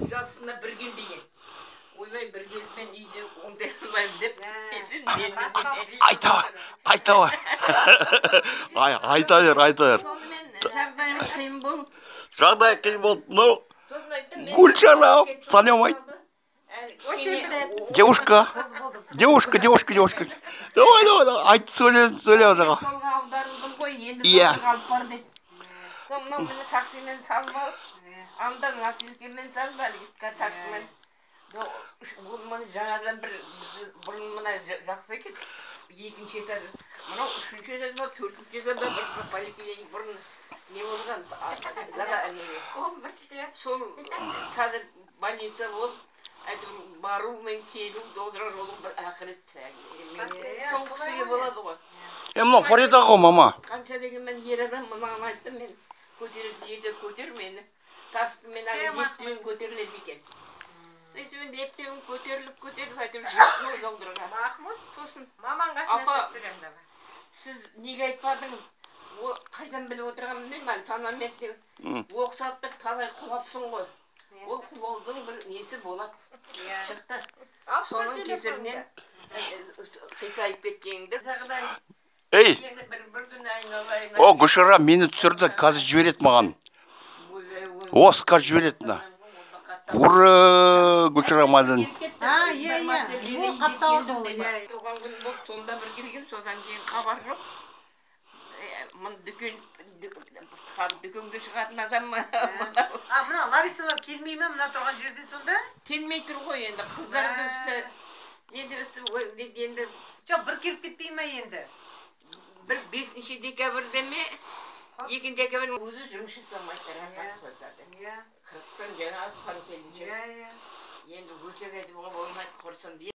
жасына бір кел деген. Ойбай бір келіп мен үйде ондай қылмаймын деп кетсін мен айта бер. сонымен жағдайым қиын болып Жағдай қиын болды. Ну, сосын айттым мен Гүлшара, салем айт. Девушка. Давай, айт сөйле жаңа. солға аударылдым ғой енді Иә. алып бар деп сол мынау мені таксимен салып алып анда носилкамен салып әлгі таксимен оны жаңадан бір бұрын мына жақсы екен екінші этаж мынау үшінші этаж ба төртінші этажда бір поликлиник бұрын не болған сол қазір больница болып әйтеуір бару мен келу доллар жолы бір ақырет сол кісіге болады ғой Мынау Фарида ғой, мама. қанша деген мен ер адам мынаған айттым мен көтер мені таспымен ептеуін көтеріледі екен сосын ептеуін көтеріліп әйтеуір жетті долларға махмұт сосын апа сіз неге айтпадыңыз қайдан біліп отырғанын білмеймін тонометте оқсатып талай құлапсың ғой ол құлаудың бір несі болады шықты соның кесірінен қисайып кеткеніңді Ей, бір күн айналайын о, Гүлшара мені түсірді, қазір жібереді маған. Оскар жібереді. Ура, Гүлшара мадын. ол қаттауды ол туған күн болып сонда бір келген содан кейін хабар жоқ дүкенге шығатын адам ма мына Ларисалар келмей ме мына тұрған жерден сонда? келмей тұр ғой енді қыздарды үсті енді Жоқ, бір келіп кетпей ме енді? бір 5 декабрьде ме 2 декабрь өзі жұмыс жасамайды қырықтан жаңа асқан келіншек енді өсек айтуға болмайды құрсын